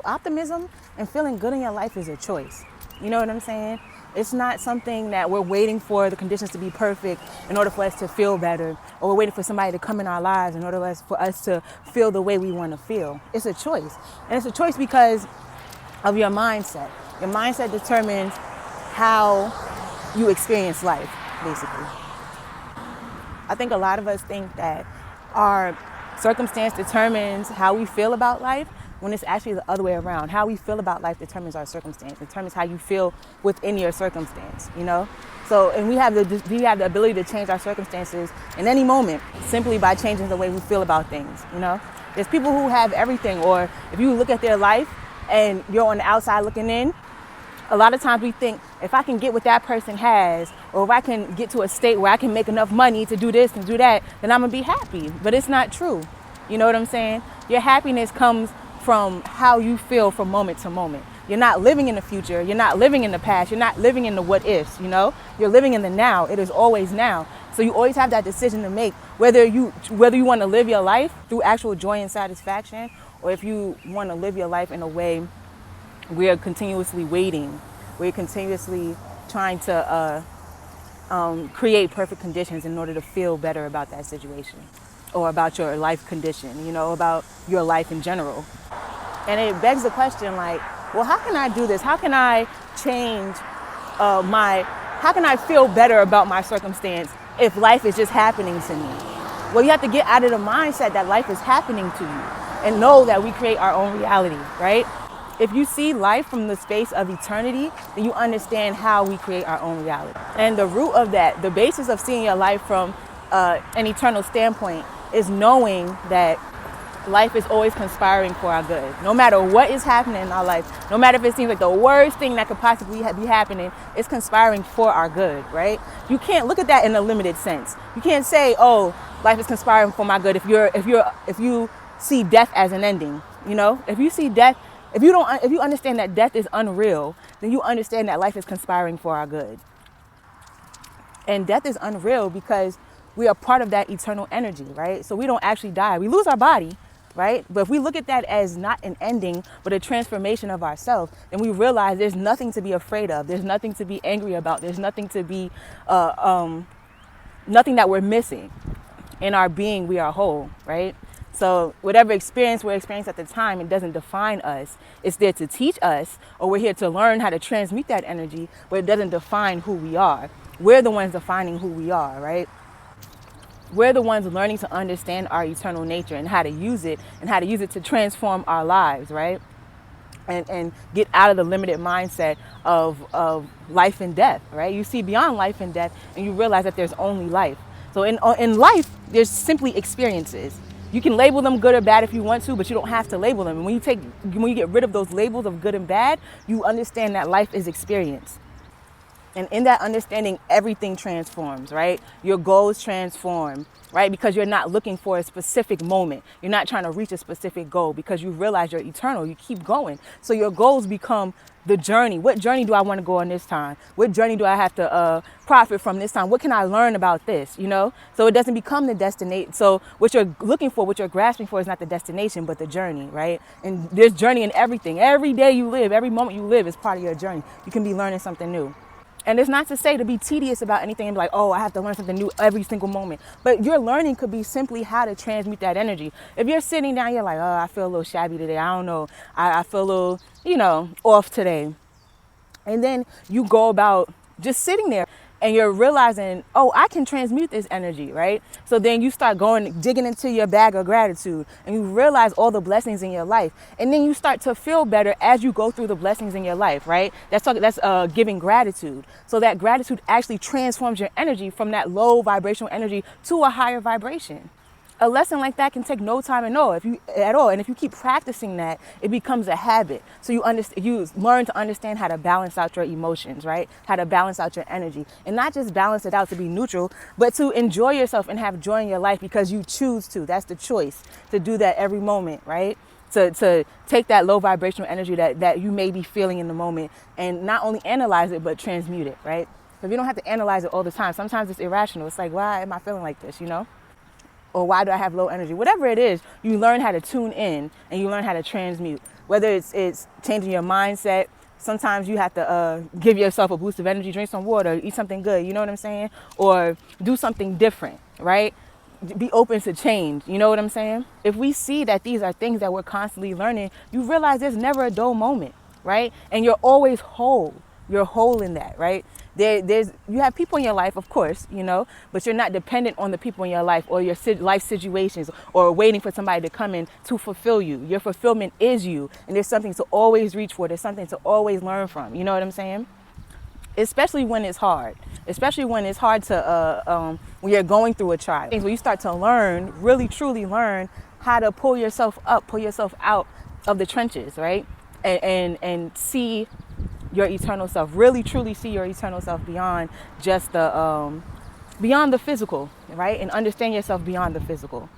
Optimism and feeling good in your life is a choice. You know what I'm saying? It's not something that we're waiting for the conditions to be perfect in order for us to feel better, or we're waiting for somebody to come in our lives in order for us to feel the way we want to feel. It's a choice. And it's a choice because of your mindset. Your mindset determines how you experience life, basically. I think a lot of us think that our circumstance determines how we feel about life, when it's actually the other way around. How we feel about life determines our circumstance, determines how you feel within your circumstance, you know? So, and we have the ability to change our circumstances in any moment simply by changing the way we feel about things, you know? There's people who have everything, or if you look at their life and you're on the outside looking in, a lot of times we think, if I can get what that person has, or if I can get to a state where I can make enough money to do this and do that, then I'm gonna be happy. But it's not true. You know what I'm saying? Your happiness comes from how you feel from moment to moment. You're not living in the future. You're not living in the past. You're not living in the what ifs, you know? You're living in the now. It is always now. So you always have that decision to make, whether you want to live your life through actual joy and satisfaction, or if you want to live your life in a way where you're continuously waiting, where you're continuously trying to create perfect conditions in order to feel better about that situation, or about your life condition, you know, about your life in general. And it begs the question, like, well, how can I do this? How can I change how can I feel better about my circumstance if life is just happening to me? Well, you have to get out of the mindset that life is happening to you and know that we create our own reality, right? If you see life from the space of eternity, then you understand how we create our own reality. And the root of that, the basis of seeing your life from an eternal standpoint, is knowing that life is always conspiring for our good. No matter what is happening in our life, no matter if it seems like the worst thing that could possibly be happening, it's conspiring for our good, right? You can't look at that in a limited sense. You can't say, oh, life is conspiring for my good if you see death as an ending. You know, if you see death, if you understand that death is unreal, then you understand that life is conspiring for our good. And death is unreal because we are part of that eternal energy, right? So we don't actually die. We lose our body, right? But if we look at that as not an ending, but a transformation of ourselves, then we realize there's nothing to be afraid of. There's nothing to be angry about. There's nothing to be, nothing that we're missing. In our being, we are whole, right? So whatever experience we're experiencing at the time, it doesn't define us. It's there to teach us, or we're here to learn how to transmute that energy, but it doesn't define who we are. We're the ones defining who we are, right? We're the ones learning to understand our eternal nature and how to use it to transform our lives, right? And get out of the limited mindset of life and death, right? You see beyond life and death, and you realize that there's only life. So in life, there's simply experiences. You can label them good or bad if you want to, but you don't have to label them. And when you get rid of those labels of good and bad, you understand that life is experience. And in that understanding, everything transforms, right? Your goals transform, right? Because you're not looking for a specific moment. You're not trying to reach a specific goal because you realize you're eternal. You keep going. So your goals become the journey. What journey do I want to go on this time? What journey do I have to profit from this time? What can I learn about this, you know? So it doesn't become the destination. So what you're looking for, what you're grasping for is not the destination, but the journey, right? And there's journey in everything. Every day you live, every moment you live is part of your journey. You can be learning something new. And it's not to say to be tedious about anything and be like, oh, I have to learn something new every single moment. But your learning could be simply how to transmute that energy. If you're sitting down, you're like, oh, I feel a little shabby today. I don't know. I feel a little, off today. And then you go about just sitting there and you're realizing, oh, I can transmute this energy, right? So then you start digging into your bag of gratitude and you realize all the blessings in your life. And then you start to feel better as you go through the blessings in your life, right? That's giving gratitude. So that gratitude actually transforms your energy from that low vibrational energy to a higher vibration. A lesson like that can take no time at all. And if you keep practicing that, it becomes a habit. So you learn to understand how to balance out your emotions, right? How to balance out your energy, and not just balance it out to be neutral, but to enjoy yourself and have joy in your life because you choose to. That's the choice, to do that every moment, right? To take that low vibrational energy that you may be feeling in the moment and not only analyze it, but transmute it, right? Because you don't have to analyze it all the time. Sometimes it's irrational. It's like, why am I feeling like this, Or why do I have low energy? Whatever it is, you learn how to tune in and you learn how to transmute. whether it's changing your mindset. Sometimes you have to give yourself a boost of energy, drink some water, eat something good, you know what I'm saying? Or do something different, right? Be open to change, you know what I'm saying? If we see that these are things that we're constantly learning, you realize there's never a dull moment, right? And you're always whole. You're whole in that, right? You have people in your life, of course, you know, but you're not dependent on the people in your life or your life situations or waiting for somebody to come in to fulfill you. Your fulfillment is you, and there's something to always reach for. There's something to always learn from. You know what I'm saying? Especially when it's hard. Especially when it's hard to when you're going through a trial. Things where you start to learn, really truly learn how to pull yourself up, pull yourself out of the trenches, right? And see your eternal self, really truly see your eternal self beyond just the beyond the physical, right? And understand yourself beyond the physical.